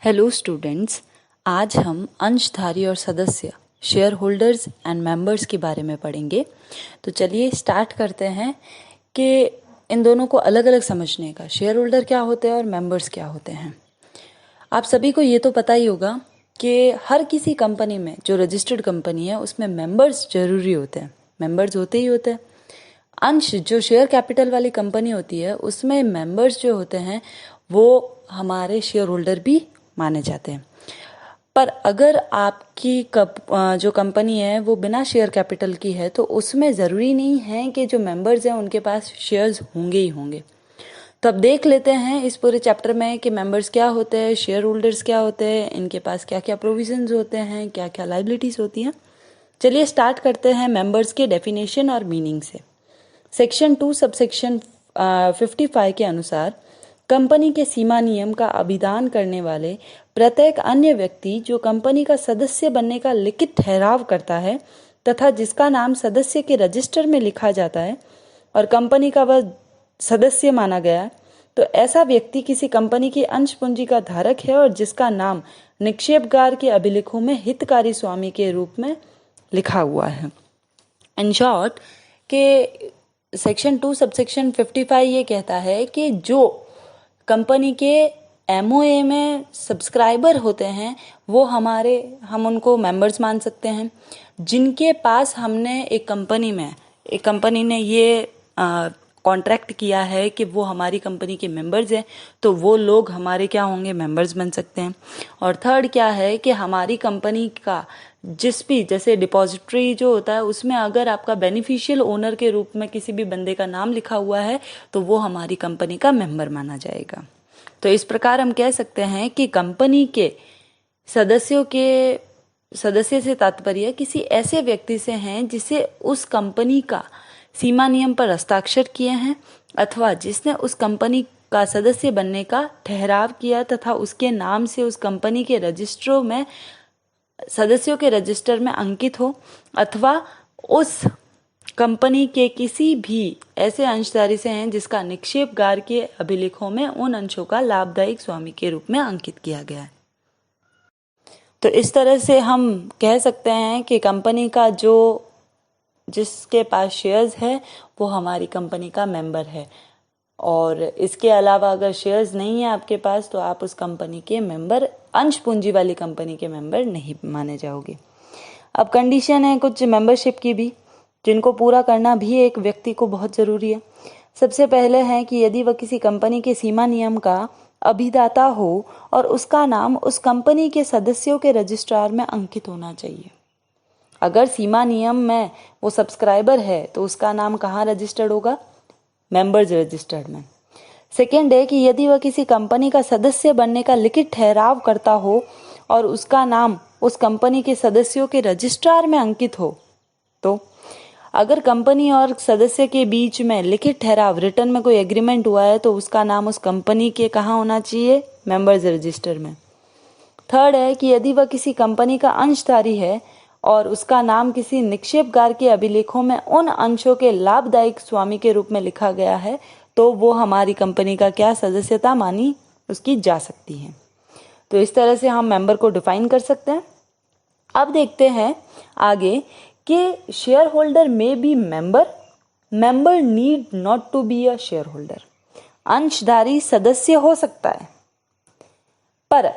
Hello students, आज हम अंशधारी और सदस्य शेयर होल्डर्स एंड मेंबर्स के बारे में पढ़ेंगे। तो चलिए स्टार्ट करते हैं कि इन दोनों को अलग अलग समझने का। शेयर होल्डर क्या होते हैं और मेंबर्स क्या होते हैं। आप सभी को ये तो पता ही होगा कि हर किसी कंपनी में, जो रजिस्टर्ड कंपनी है, उसमें मेंबर्स जरूरी होते हैं। मेंबर्स होते ही होते हैं। अंश जो शेयर कैपिटल वाली कंपनी होती है, उसमें मेंबर्स जो होते हैं वो हमारे शेयर होल्डर भी माने जाते हैं। पर अगर आपकी जो कंपनी है वो बिना शेयर कैपिटल की है, तो उसमें ज़रूरी नहीं है कि जो मेंबर्स हैं उनके पास शेयर्स होंगे ही होंगे। तो अब देख लेते हैं इस पूरे चैप्टर में कि मेंबर्स क्या होते हैं, शेयर होल्डर्स क्या होते हैं, इनके पास क्या क्या प्रोविजंस होते हैं, क्या क्या लाइबिलिटीज़ होती हैं। चलिए स्टार्ट करते हैं मेंबर्स के डेफिनेशन और मीनिंग से। सेक्शन 2 सबसेक्शन 55 के अनुसार कंपनी के सीमा नियम का अभिधान करने वाले प्रत्येक अन्य व्यक्ति जो कंपनी का सदस्य बनने का लिखित ठहराव करता है तथा जिसका नाम सदस्य के रजिस्टर में लिखा जाता है और कंपनी का वह सदस्य माना गया, तो ऐसा व्यक्ति किसी कंपनी की अंश पूंजी का धारक है और जिसका नाम निक्षेपगार के अभिलेखों में हितकारी स्वामी के रूप में लिखा हुआ है। इन शॉर्ट के सेक्शन 2 सबसेक्शन 55 ये कहता है कि जो कंपनी के एमओए में सब्सक्राइबर होते हैं वो हम उनको मेंबर्स मान सकते हैं। जिनके पास हमने एक कंपनी ने ये कॉन्ट्रैक्ट किया है कि वो हमारी कंपनी के मेंबर्स हैं, तो वो लोग हमारे क्या होंगे, मेंबर्स बन सकते हैं। और थर्ड क्या है कि हमारी कंपनी का जैसे डिपॉजिटरी जो होता है उसमें अगर आपका बेनिफिशियल ओनर के रूप में किसी भी बंदे का नाम लिखा हुआ है तो वो हमारी कंपनी का मेंबर माना जाएगा। तो इस प्रकार हम कह सकते हैं कि कंपनी के सदस्य से तात्पर्य किसी ऐसे व्यक्ति से हैं जिसे उस कंपनी का सीमा नियम पर हस्ताक्षर किए हैं अथवा जिसने उस कंपनी का सदस्य बनने का ठहराव किया तथा उसके नाम से उस कंपनी के रजिस्टरों में सदस्यों के रजिस्टर में अंकित हो, अथवा उस कंपनी के किसी भी ऐसे अंशधारी से हैं जिसका निक्षेपगार के अभिलेखों में उन अंशों का लाभदायक स्वामी के रूप में अंकित किया गया है। तो इस तरह से हम कह सकते हैं कि कंपनी का जिसके पास शेयर्स है वो हमारी कंपनी का मेंबर है, और इसके अलावा अगर शेयर्स नहीं है आपके पास तो आप उस कंपनी के मेंबर, अंश पूंजी वाली कंपनी के मेंबर नहीं माने जाओगे। अब कंडीशन है कुछ मेंबरशिप की भी, जिनको पूरा करना भी एक व्यक्ति को बहुत ज़रूरी है। सबसे पहले है कि यदि वह किसी कंपनी के सीमा नियम का अभिदाता हो और उसका नाम उस कंपनी के सदस्यों के रजिस्ट्रार में अंकित होना चाहिए। अगर सीमा नियम में वो सब्सक्राइबर है तो उसका नाम कहाँ रजिस्टर्ड होगा, मेंबर्स रजिस्टर्ड में। सेकेंड है कि यदि वह किसी कंपनी का सदस्य बनने का लिखित ठहराव करता हो और उसका नाम उस कंपनी के सदस्यों के रजिस्ट्रार में अंकित हो, तो अगर कंपनी और सदस्य के बीच में लिखित ठहराव, रिटर्न में कोई एग्रीमेंट हुआ है, तो उसका नाम उस कंपनी के कहाँ होना चाहिए, मेंबर्स रजिस्टर में। थर्ड है कि यदि वह किसी कंपनी का अंशधारी है और उसका नाम किसी निक्षेपगार के अभिलेखों में उन अंशों के लाभदायक स्वामी के रूप में लिखा गया है, तो वो हमारी कंपनी का क्या सदस्यता मानी उसकी जा सकती है। तो इस तरह से हम मेंबर को डिफाइन कर सकते हैं। अब देखते हैं आगे कि शेयर होल्डर में be member need not to be a shareholder. अंशधारी सदस्य हो सकता है, पर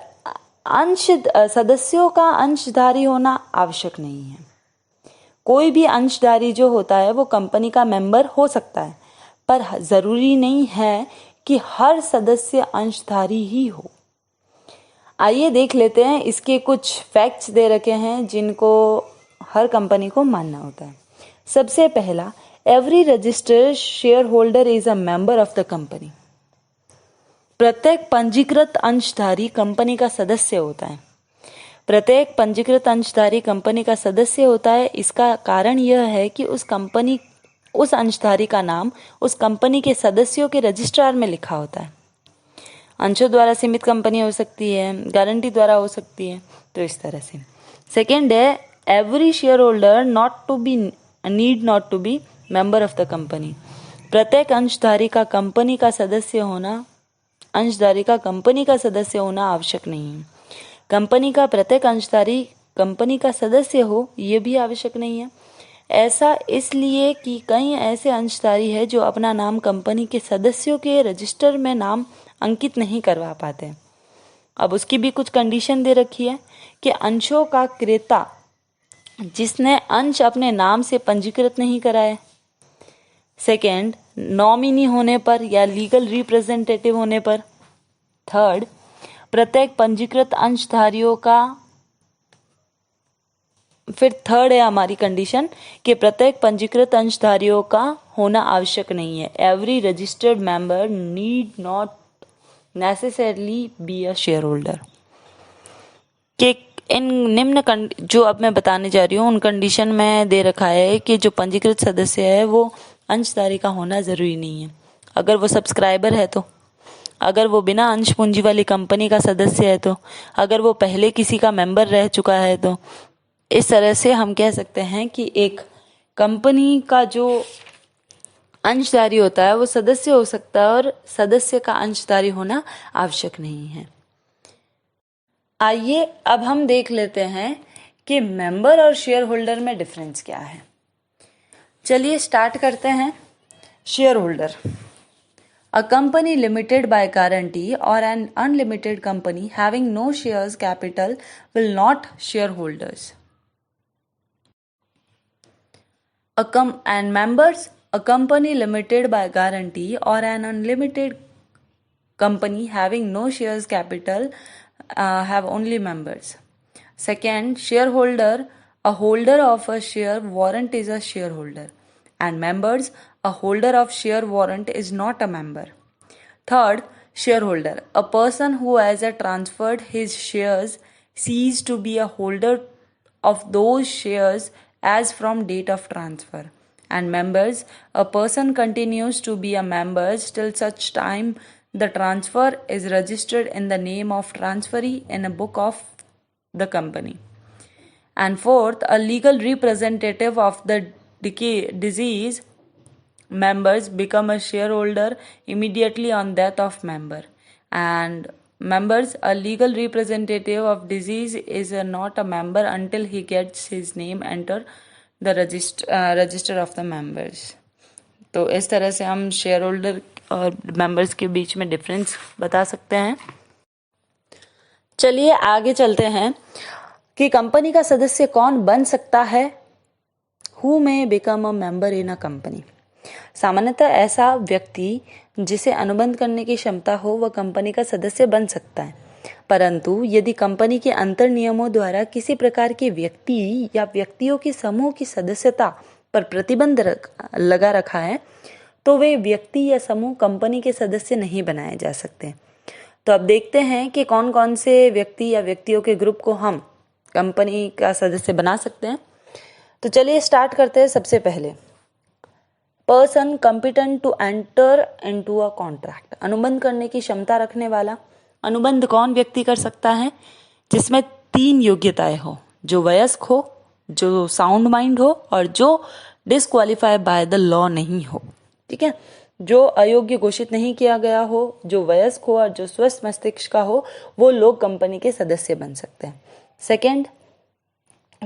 सदस्यों का अंशधारी होना आवश्यक नहीं है। कोई भी अंशधारी जो होता है वो कंपनी का मेंबर हो सकता है, पर जरूरी नहीं है कि हर सदस्य अंशधारी ही हो। आइए देख लेते हैं, इसके कुछ फैक्ट्स दे रखे हैं जिनको हर कंपनी को मानना होता है। सबसे पहला, every registered share holder is a member of the company. प्रत्येक पंजीकृत अंशधारी कंपनी का सदस्य होता है। प्रत्येक पंजीकृत अंशधारी कंपनी का सदस्य होता है। इसका कारण यह है कि उस अंशधारी का नाम उस कंपनी के सदस्यों के रजिस्ट्रार में लिखा होता है। अंशों द्वारा सीमित कंपनी हो सकती है, गारंटी द्वारा हो सकती है, तो इस तरह से। सेकेंड है, every shareholder need not to be member of the company. प्रत्येक अंशधारी का कंपनी का सदस्य होना आवश्यक नहीं है। कंपनी का प्रत्येक अंशधारी कंपनी का सदस्य हो, ये भी आवश्यक नहीं है। ऐसा इसलिए कि कई ऐसे अंशधारी हैं जो अपना नाम कंपनी के सदस्यों के रजिस्टर में नाम अंकित नहीं करवा पाते। अब उसकी भी कुछ कंडीशन दे रखी है कि अंशों का क्रेता जिसने अंश अपने नाम से पंजीकृत नहीं कराए। सेकेंड, नॉमिनी होने पर या लीगल रिप्रेजेंटेटिव होने पर। थर्ड, प्रत्येक पंजीकृत अंशधारियों का, फिर थर्ड है हमारी कंडीशन कि प्रत्येक पंजीकृत अंशधारियों का होना आवश्यक नहीं है। Every registered member need not necessarily be a share holder. कि इन निम्न जो अब मैं बताने जा रही हूँ उन कंडीशन में दे रखा है कि जो पंजीकृत सदस्य है वो अंशधारी का होना जरूरी नहीं है। अगर वो सब्सक्राइबर है तो, अगर वो बिना अंश पूंजी वाली कंपनी का सदस्य है तो, अगर वो पहले किसी का मेंबर रह चुका है तो, इस तरह से हम कह सकते हैं कि एक कंपनी का जो अंशधारी होता है वो सदस्य हो सकता है और सदस्य का अंशधारी होना आवश्यक नहीं है। आइए अब हम देख लेते हैं कि मेंबर और शेयर होल्डर में डिफरेंस क्या है। चलिए स्टार्ट करते हैं। Share holder, a company limited by guarantee और an unlimited company having no shares capital will not share holders. And members, a company limited by guarantee or an unlimited company having no shares capital have only members. Second, shareholder, a holder of a share warrant is a shareholder, and members, a holder of share warrant is not a member. Third, shareholder, a person who has transferred his shares cease to be a holder of those shares as from date of transfer. And members, a person continues to be a member till such time the transfer is registered in the name of transferee in a book of the company. And fourth, a legal representative of the deceased members become a shareholder immediately on death of member. And members, a legal representative of deceased is not a member until he gets his name enter the register of the members. तो इस तरह से हम share holder और members के बीच में difference बता सकते हैं। चलिए आगे चलते हैं कि कंपनी का सदस्य कौन बन सकता है। Who may become a member in a company. सामान्यतः ऐसा व्यक्ति जिसे अनुबंध करने की क्षमता हो वह कंपनी का सदस्य बन सकता है, परंतु यदि कंपनी के अंतर नियमों द्वारा किसी प्रकार के व्यक्ति या व्यक्तियों के समूह की सदस्यता पर प्रतिबंध लगा रखा है तो वे व्यक्ति या समूह कंपनी के सदस्य नहीं बनाए जा सकते। तो अब देखते हैं कि कौन कौन से व्यक्ति या व्यक्तियों के ग्रुप को हम कंपनी का सदस्य बना सकते हैं। तो चलिए स्टार्ट करते हैं। सबसे पहले, person competent to enter into a contract, अनुबंध करने की क्षमता रखने वाला। अनुबंध कौन व्यक्ति कर सकता है? जिसमें 3 योग्यताएं हो, जो वयस्क हो, जो साउंड माइंड हो और जो डिस्क्वालीफाई बाय द लॉ नहीं हो। ठीक है, जो अयोग्य घोषित नहीं किया गया हो, जो वयस्क हो और जो स्वस्थ मस्तिष्क का हो, वो लोग कंपनी के सदस्य बन सकते हैं। सेकेंड,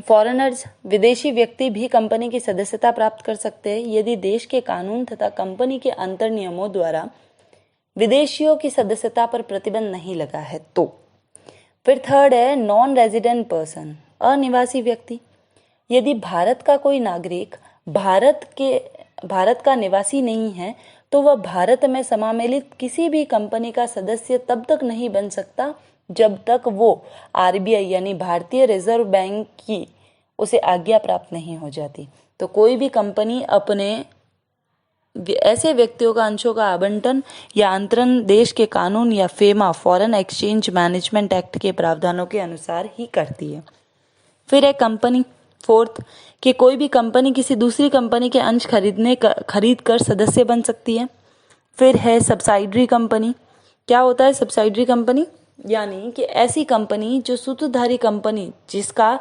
फॉरेनर्स, विदेशी व्यक्ति भी कंपनी की सदस्यता प्राप्त कर सकते हैं यदि देश के कानून तथा कंपनी के अंतर नियमों द्वारा विदेशियों की सदस्यता पर प्रतिबंध नहीं लगा है तो। फिर थर्ड है नॉन रेजिडेंट पर्सन, अनिवासी व्यक्ति। यदि भारत का कोई नागरिक भारत का निवासी नहीं है तो वह भारत में समामेलित किसी भी कंपनी का सदस्य तब तक नहीं बन सकता जब तक वो आरबीआई यानी भारतीय रिजर्व बैंक की उसे आज्ञा प्राप्त नहीं हो जाती। तो कोई भी कंपनी अपने ऐसे व्यक्तियों का अंशों का आवंटन या अंतरण देश के कानून या FEMA foreign exchange management act के प्रावधानों के अनुसार ही करती है। फिर है कंपनी। फोर्थ, कि कोई भी कंपनी किसी दूसरी कंपनी के अंश खरीद कर सदस्य बन सकती है। फिर है सब्सिडरी कंपनी। क्या होता है सब्सिडरी कंपनी? यानी कि ऐसी कंपनी जो सूत्रधारी कंपनी, जिसका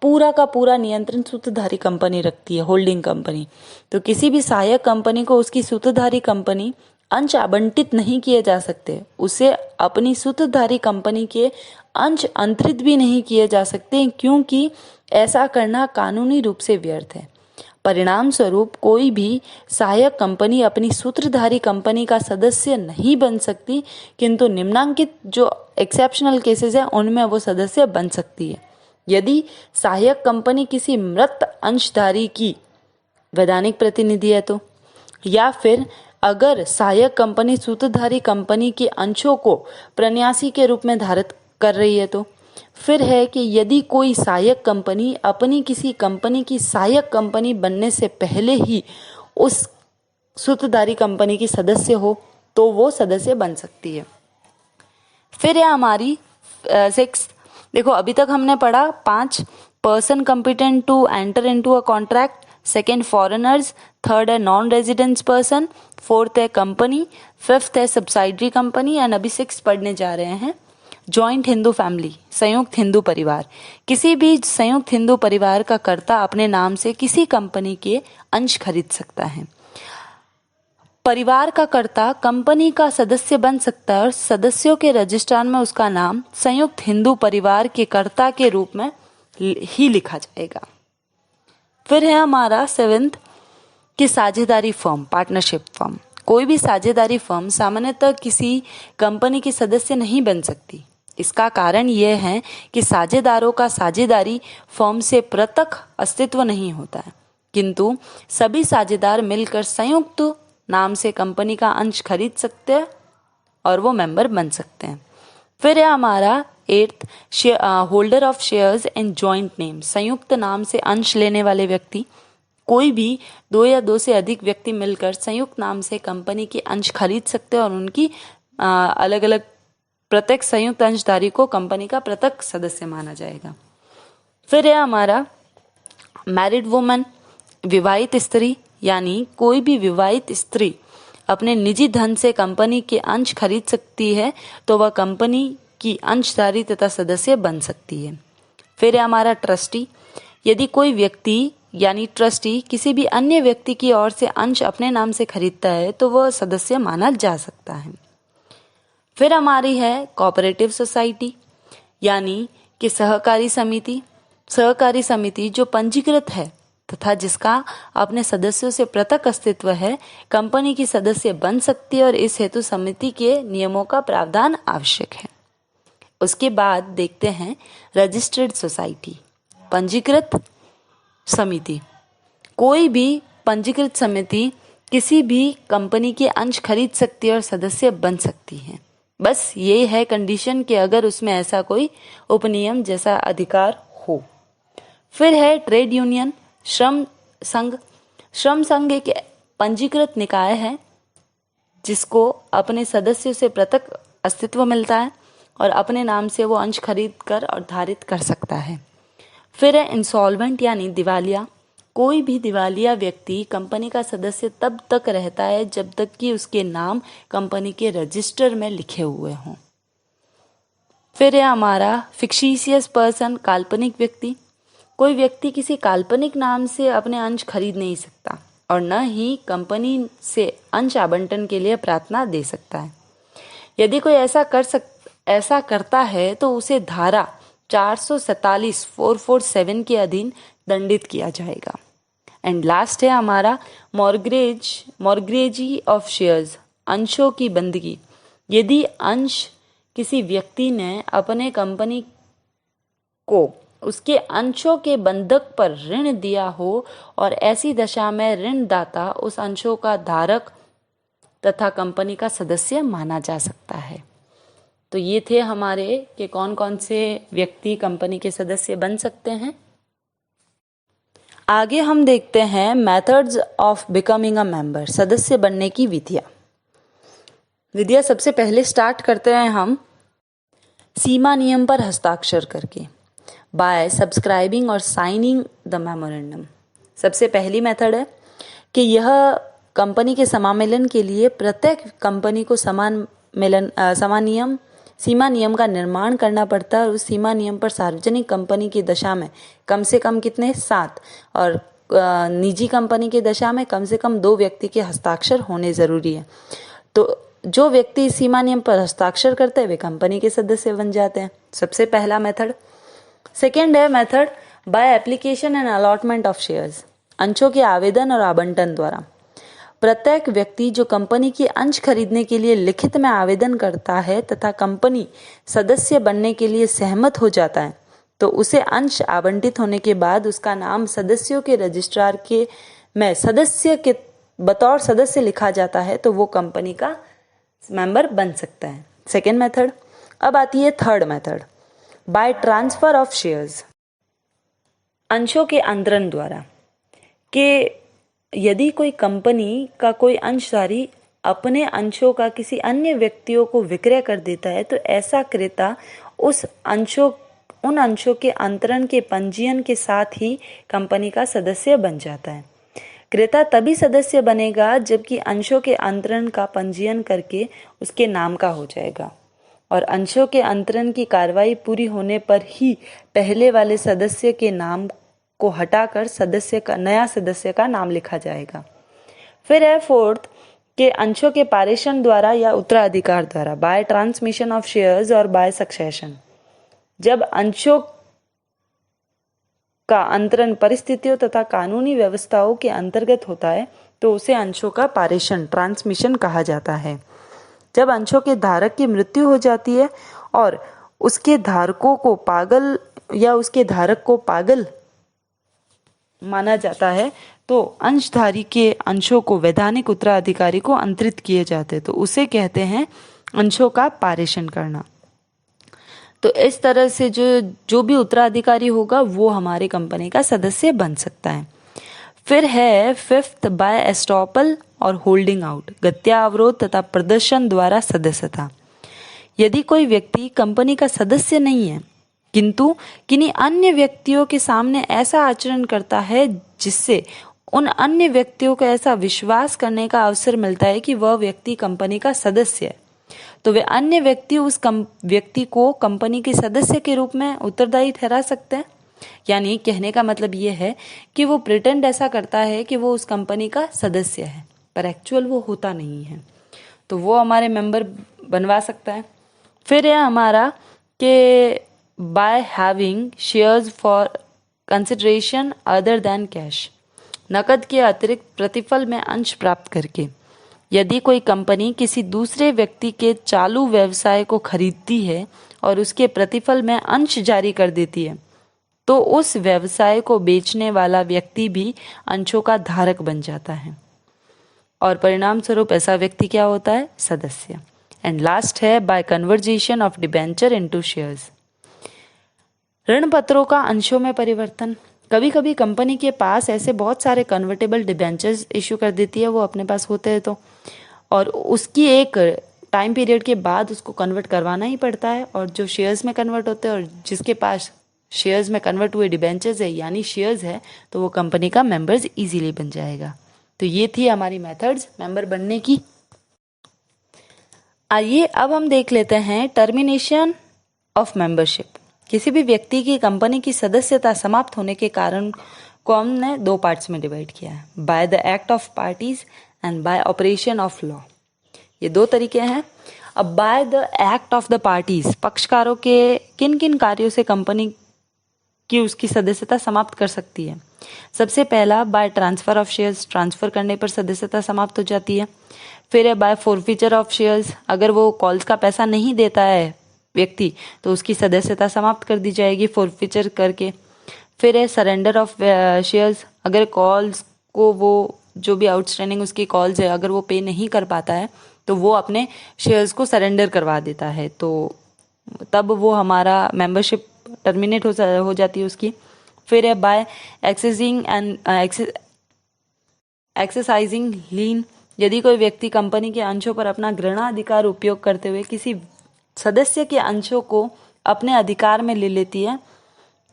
पूरा का पूरा नियंत्रण सूत्रधारी कंपनी रखती है, होल्डिंग कंपनी। तो किसी भी सहायक कंपनी को उसकी सूत्रधारी कंपनी अंश आवंटित नहीं किए जा सकते, उसे अपनी सूत्रधारी कंपनी के अंश अंतरित भी नहीं किए जा सकते, क्योंकि ऐसा करना कानूनी रूप से व्यर्थ है। परिणाम स्वरूप कोई भी सहायक कंपनी अपनी सूत्रधारी कंपनी का सदस्य नहीं बन सकती, किंतु निम्नांकित जो एक्सेप्शनल केसेस हैं उनमें वो सदस्य बन सकती है। यदि सहायक कंपनी किसी मृत अंशधारी की वैधानिक प्रतिनिधि है तो, या फिर अगर सहायक कंपनी सूत्रधारी कंपनी के अंशों को प्रन्यासी के रूप में धारित कर रही है तो, फिर है कि यदि कोई सहायक कंपनी अपनी किसी कंपनी की सहायक कंपनी बनने से पहले ही उस सूत्रधारी कंपनी की सदस्य हो तो वो सदस्य बन सकती है। फिर है हमारी 6, देखो अभी तक हमने पढ़ा 5, person competent to enter into a contract, second foreigners, third है नॉन रेजिडेंस पर्सन, फोर्थ है कंपनी, फिफ्थ है सब्सिडरी कंपनी, एंड अभी 6 पढ़ने जा रहे हैं जॉइंट हिंदू फैमिली, संयुक्त हिंदू परिवार। किसी भी संयुक्त हिंदू परिवार का कर्ता अपने नाम से किसी कंपनी के अंश खरीद सकता है। परिवार का कर्ता कंपनी का सदस्य बन सकता है और सदस्यों के रजिस्ट्रार में उसका नाम संयुक्त हिंदू परिवार के कर्ता के रूप में ही लिखा जाएगा। फिर है हमारा 7th कि साझेदारी फर्म, पार्टनरशिप फर्म। कोई भी साझेदारी फर्म सामान्यतः किसी कंपनी की सदस्य नहीं बन सकती। इसका कारण यह है कि साझेदारों का साझेदारी फर्म से पृथक अस्तित्व नहीं होता है, किंतु सभी साझेदार मिलकर संयुक्त नाम से कंपनी का अंश खरीद सकते हैं और वो मेंबर बन सकते हैं। फिर है हमारा 8th holder of shares in joint name, संयुक्त नाम से अंश लेने वाले व्यक्ति। कोई भी 2 या 2 से अधिक व्यक्ति मिलकर संयुक्त नाम से कंपनी के अंश खरीद सकते हैं और उनकी अलग अलग प्रत्येक संयुक्त अंशधारी को कंपनी का पृथक सदस्य माना जाएगा। फिर है हमारा मैरिड वुमन, विवाहित स्त्री, यानी कोई भी विवाहित स्त्री अपने निजी धन से कंपनी के अंश खरीद सकती है तो वह कंपनी की अंशधारी तथा सदस्य बन सकती है। फिर है हमारा ट्रस्टी, यदि कोई व्यक्ति यानी ट्रस्टी किसी भी अन्य व्यक्ति की ओर से अंश अपने नाम से खरीदता है तो वह सदस्य माना जा सकता है। फिर हमारी है कोऑपरेटिव सोसाइटी, यानी कि सहकारी समिति। सहकारी समिति जो पंजीकृत है तथा जिसका अपने सदस्यों से पृथक अस्तित्व है, कंपनी की सदस्य बन सकती है और इस हेतु समिति के नियमों का प्रावधान आवश्यक है। उसके बाद देखते हैं रजिस्टर्ड सोसाइटी, पंजीकृत समिति। कोई भी पंजीकृत समिति किसी भी कंपनी के अंश खरीद सकती है और सदस्य बन सकती है। बस ये है कंडीशन कि अगर उसमें ऐसा कोई उपनियम जैसा अधिकार हो। फिर है ट्रेड यूनियन, श्रम संघ। श्रम संघ एक पंजीकृत निकाय है जिसको अपने सदस्यों से पृथक अस्तित्व मिलता है और अपने नाम से वो अंश खरीद कर और धारित कर सकता है। फिर है इंसॉल्वेंट यानी दिवालिया। कोई भी दिवालिया व्यक्ति कंपनी का सदस्य तब तक रहता है जब तक कि उसके नाम कंपनी के रजिस्टर में लिखे हुए हों। फिर है हमारा फिक्शिशियस पर्सन, काल्पनिक व्यक्ति। कोई व्यक्ति किसी काल्पनिक नाम से अपने अंश खरीद नहीं सकता और न ही कंपनी से अंश आवंटन के लिए प्रार्थना दे सकता है। यदि कोई ऐसा करता है तो उसे धारा 447 के अधीन दंडित किया जाएगा। एंड लास्ट है हमारा मॉर्गेजी ऑफ शेयर्स, अंशों की बंदगी। यदि अंश किसी व्यक्ति ने अपने कंपनी को उसके अंशों के बंधक पर ऋण दिया हो और ऐसी दशा में ऋणदाता उस अंशों का धारक तथा कंपनी का सदस्य माना जा सकता है। तो ये थे हमारे कि कौन कौन से व्यक्ति कंपनी के सदस्य बन सकते हैं। आगे हम देखते हैं methods of becoming a member, सदस्य बनने की विधियां सबसे पहले स्टार्ट करते हैं हम सीमा नियम पर हस्ताक्षर करके, बाय सब्सक्राइबिंग और साइनिंग द मेमोरेंडम। सबसे पहली मेथड है कि यह कंपनी के समामेलन के लिए प्रत्येक कंपनी को सीमा नियम का निर्माण करना पड़ता है और उस सीमा नियम पर सार्वजनिक कंपनी की दशा में कम से कम कितने 7 और निजी कंपनी की दशा में कम से कम 2 व्यक्ति के हस्ताक्षर होने ज़रूरी है। तो जो व्यक्ति इस सीमा नियम पर हस्ताक्षर करते हैं वे कंपनी के सदस्य बन जाते हैं। सबसे पहला मेथड। सेकेंड है method by application and allotment of shares, अंशों के आवेदन और आवंटन द्वारा। प्रत्येक व्यक्ति जो कंपनी की अंश खरीदने के लिए लिखित में आवेदन करता है तथा कंपनी सदस्य बनने के लिए सहमत हो जाता है तो उसे अंश आवंटित होने के बाद उसका नाम सदस्यों के रजिस्ट्रार के में सदस्य के बतौर सदस्य लिखा जाता है तो वो कंपनी का मेंबर बन सकता है। Second method. अब आती है third method, by transfer of shares, अंशों के अंतरण द्वारा। कि यदि कोई कंपनी का कोई अंशधारी अपने अंशों का किसी अन्य व्यक्तियों को विक्रय कर देता है तो ऐसा क्रेता उन अंशों के अंतरण के पंजीयन के साथ ही कंपनी का सदस्य बन जाता है। क्रेता तभी सदस्य बनेगा जबकि अंशों के अंतरण का पंजीयन करके उसके नाम का हो जाएगा और अंशों के अंतरण की कार्रवाई पूरी होने पर ही पहले वाले सदस्य के नाम को हटाकर नया सदस्य का नाम लिखा जाएगा। फिर है फोर्थ के अंशों के पारेषण द्वारा या उत्तराधिकार द्वारा, बाय ट्रांसमिशन ऑफ शेयर्स और बाय सक्सेशन। जब अंशों का अंतरण परिस्थितियों तथा कानूनी व्यवस्थाओं के अंतर्गत होता है तो उसे अंशों का पारेषण ट्रांसमिशन कहा जाता है। जब अंशों के धारक की मृत्यु हो जाती है और उसके धारक को पागल माना जाता है तो अंशधारी के अंशों को वैधानिक उत्तराधिकारी को अंतरित किए जाते हैं तो उसे कहते हैं अंशों का पारेषण करना। तो इस तरह से जो भी उत्तराधिकारी होगा वो हमारे कंपनी का सदस्य बन सकता है। फिर है फिफ्थ, बाय एस्टॉपल और होल्डिंग आउट, गत्या अवरोध तथा प्रदर्शन द्वारा सदस्यता। यदि कोई व्यक्ति कंपनी का सदस्य नहीं है किंतु किन्हीं अन्य व्यक्तियों के सामने ऐसा आचरण करता है जिससे उन अन्य व्यक्तियों को ऐसा विश्वास करने का अवसर मिलता है कि वह व्यक्ति कंपनी का सदस्य है तो वे अन्य व्यक्ति उस व्यक्ति को कंपनी के सदस्य के रूप में उत्तरदायी ठहरा सकते हैं। यानी कहने का मतलब ये है कि वो प्रिटेंड ऐसा करता है कि वो उस कंपनी का सदस्य है पर एक्चुअल वो होता नहीं है तो वो हमारे मेंबर बनवा सकता है। फिर है हमारा कि by having shares for consideration other than cash, नकद के अतिरिक्त प्रतिफल में अंश प्राप्त करके। यदि कोई कंपनी किसी दूसरे व्यक्ति के चालू व्यवसाय को खरीदती है और उसके प्रतिफल में अंश जारी कर देती है तो उस व्यवसाय को बेचने वाला व्यक्ति भी अंशों का धारक बन जाता है और परिणाम स्वरूप ऐसा व्यक्ति क्या होता है? सदस्य। एंड लास्ट है by conversion of debenture into shares, ऋण पत्रों का अंशों में परिवर्तन। कभी कभी कंपनी के पास ऐसे बहुत सारे कन्वर्टेबल डिबेंचर्स इश्यू कर देती है, वो अपने पास होते हैं तो, और उसकी एक टाइम पीरियड के बाद उसको कन्वर्ट करवाना ही पड़ता है और जो शेयर्स में कन्वर्ट होते हैं और जिसके पास शेयर्स में कन्वर्ट हुए डिबेंचर्स है यानी शेयर्स है तो वो कंपनी का मेंबर्स इजीली बन जाएगा। तो ये थी हमारी मेथड्स मेंबर बनने की। आइए अब हम देख लेते हैं टर्मिनेशन ऑफ मेंबरशिप। किसी भी व्यक्ति की कंपनी की सदस्यता समाप्त होने के कारण को हमने दो पार्ट्स में डिवाइड किया है, by the act of parties and bye operation of law. ये दो तरीके हैं। अब by the act of the parties, पक्षकारों के किन किन कार्यों से कंपनी की उसकी सदस्यता समाप्त कर सकती है। सबसे पहला by transfer of shares, transfer करने पर सदस्यता समाप्त हो जाती है। फिर है बाय फॉरफीचर ऑफ शेयर्स, अगर वो कॉल्स का पैसा नहीं देता है व्यक्ति तो उसकी सदस्यता समाप्त कर दी जाएगी फॉरफीचर करके। फिर है सरेंडर ऑफ शेयर्स, अगर कॉल्स को वो जो भी आउटस्टैंडिंग उसकी कॉल्स है अगर वो पे नहीं कर पाता है तो वो अपने शेयर्स को सरेंडर करवा देता है तो तब वो हमारा मेंबरशिप टर्मिनेट हो जाती है उसकी। फिर है बाय एक्सरसाइजिंग लीन, यदि कोई व्यक्ति कंपनी के अंशों पर अपना ग्रहणाधिकार उपयोग करते हुए किसी सदस्य के अंशों को अपने अधिकार में ले लेती है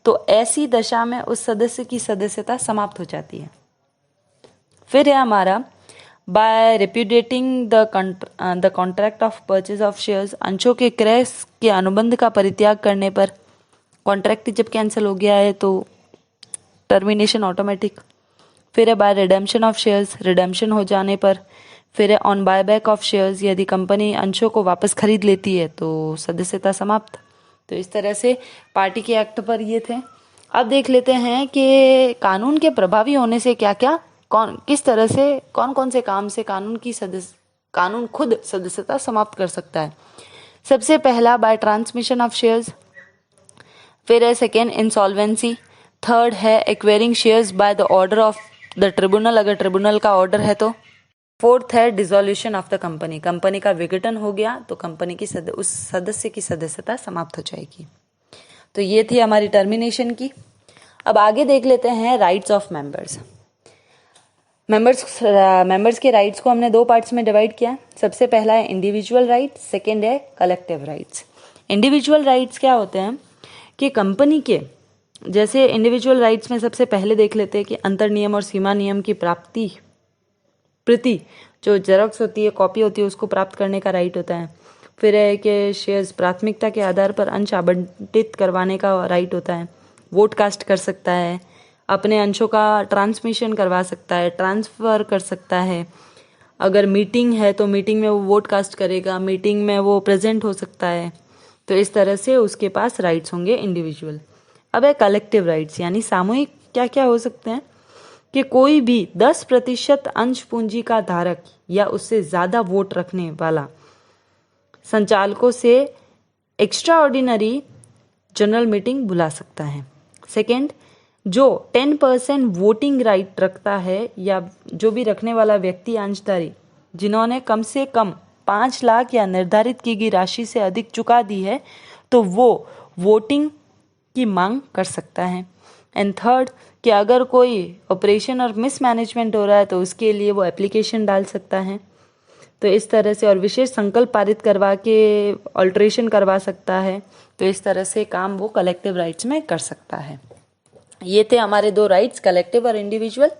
तो ऐसी दशा में उस सदस्य की सदस्यता समाप्त हो जाती है। फिर है हमारा by repudiating the contract of purchase of shares, अंशों के क्रय के अनुबंध का परित्याग करने पर। कॉन्ट्रैक्ट जब कैंसिल हो गया है तो टर्मिनेशन ऑटोमेटिक। फिर है by redemption of shares, redemption हो जाने पर। फिर है ऑन बायबैक ऑफ शेयर्स, यदि कंपनी अंशों को वापस खरीद लेती है तो सदस्यता समाप्त। तो इस तरह से पार्टी के एक्ट पर ये थे। अब देख लेते हैं कि कानून के प्रभावी होने से क्या क्या किस तरह से कौन कौन से काम से कानून खुद सदस्यता समाप्त कर सकता है। सबसे पहला बाय ट्रांसमिशन ऑफ शेयर्स, फिर है सेकेंड इंसॉल्वेंसी, थर्ड है acquiring shares by the order of the tribunal, अगर ट्रिब्यूनल का ऑर्डर है तो, फोर्थ है dissolution of the company, company का विघटन हो गया तो कंपनी की उस सदस्य की सदस्यता समाप्त हो जाएगी। तो ये थी हमारी टर्मिनेशन की। अब आगे देख लेते हैं राइट्स ऑफ मेंबर्स। मेंबर्स के राइट्स को हमने दो पार्ट्स में डिवाइड किया। सबसे पहला है इंडिविजुअल राइट्स, सेकेंड है कलेक्टिव राइट्स। इंडिविजुअल राइट्स क्या होते हैं कि कंपनी के, जैसे इंडिविजुअल राइट्स में सबसे पहले देख लेते हैं कि अंतर नियम और सीमा नियम की प्रति जो जेरॉक्स होती है, कॉपी होती है, उसको प्राप्त करने का राइट होता है। फिर है कि शेयर्स प्राथमिकता के आधार पर अंश आवंटित करवाने का राइट होता है। वोट कास्ट कर सकता है, अपने अंशों का ट्रांसमिशन करवा सकता है, ट्रांसफर कर सकता है। अगर मीटिंग है तो मीटिंग में वो वोट कास्ट करेगा, मीटिंग में वो प्रेजेंट हो सकता है। तो इस तरह से उसके पास राइट्स होंगे इंडिविजुअल। अब है कलेक्टिव राइट्स, यानी सामूहिक क्या क्या हो सकते हैं कि कोई भी 10% अंश पूंजी का धारक या उससे ज्यादा वोट रखने वाला संचालकों से एक्स्ट्रा ऑर्डिनरी जनरल मीटिंग बुला सकता है। सेकेंड, जो 10% वोटिंग राइट रखता है या जो भी रखने वाला व्यक्ति अंशधारी जिन्होंने कम से कम 5 लाख या निर्धारित की गई राशि से अधिक चुका दी है, तो वो वोटिंग की मांग कर सकता है। एंड थर्ड, कि अगर कोई ऑपरेशन और मिसमैनेजमेंट हो रहा है तो उसके लिए वो एप्लीकेशन डाल सकता है। तो इस तरह से, और विशेष संकल्प पारित करवा के ऑल्ट्रेशन करवा सकता है। तो इस तरह से काम वो कलेक्टिव राइट्स में कर सकता है। ये थे हमारे दो राइट्स, कलेक्टिव और इंडिविजुअल।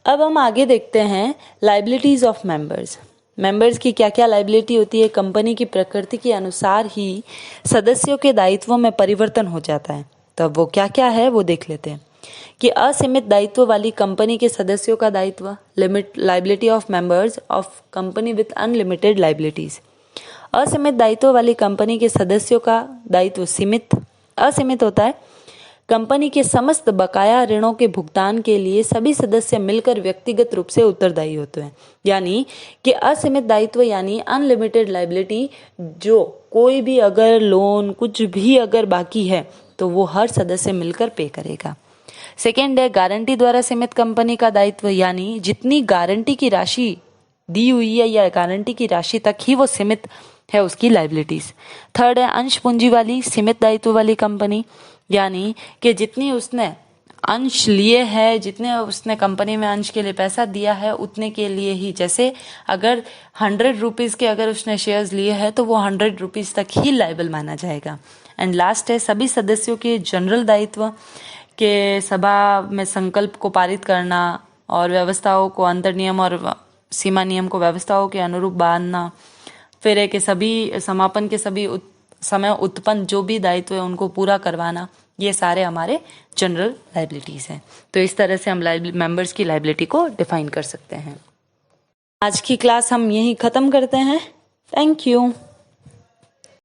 अब हम आगे देखते हैं लाइबिलिटीज ऑफ मेंबर्स। मेंबर्स की क्या क्या लाइबिलिटी होती है। कंपनी की प्रकृति के अनुसार ही सदस्यों के दायित्वों में परिवर्तन हो जाता है। तो वो क्या क्या है वो देख लेते हैं कि असीमित दायित्व वाली कंपनी के सदस्यों का दायित्व, liability of members of company with unlimited liabilities. असीमित दायित्व वाली कंपनी के सदस्यों का दायित्व असीमित होता है। कंपनी के समस्त बकाया ऋणों के भुगतान के लिए सभी सदस्य मिलकर व्यक्तिगत रूप से उत्तरदायी होते हैं। यानी कि असीमित दायित्व यानी अनलिमिटेड लाइबिलिटी, जो कोई भी अगर लोन कुछ भी अगर बाकी है तो वो हर सदस्य मिलकर पे करेगा। सेकेंड है गारंटी द्वारा सीमित कंपनी का दायित्व, यानी जितनी गारंटी की राशि दी हुई है या गारंटी की राशि तक ही वो सीमित है उसकी लाइबिलिटीज। थर्ड है अंश पूंजी वाली सीमित दायित्व वाली कंपनी, यानी कि जितनी उसने अंश लिए हैं, जितने उसने कंपनी में अंश के लिए पैसा दिया है उतने के लिए ही, जैसे अगर 100 रुपीज़ के अगर उसने शेयर्स लिए हैं तो वो 100 रुपीज़ तक ही लायबल माना जाएगा। एंड लास्ट है सभी सदस्यों के जनरल दायित्व के सभा में संकल्प को पारित करना और व्यवस्थाओं को, अंतर नियम और सीमा नियम को व्यवस्थाओं के अनुरूप बांधना। फिर है कि सभी समापन के सभी समय उत्पन्न जो भी दायित्व है उनको पूरा करवाना। ये सारे हमारे जनरल लाइबिलिटीज हैं। तो इस तरह से हम मेंबर्स की लाइबिलिटी को डिफाइन कर सकते हैं। आज की क्लास हम यहीं ख़त्म करते हैं। Thank you.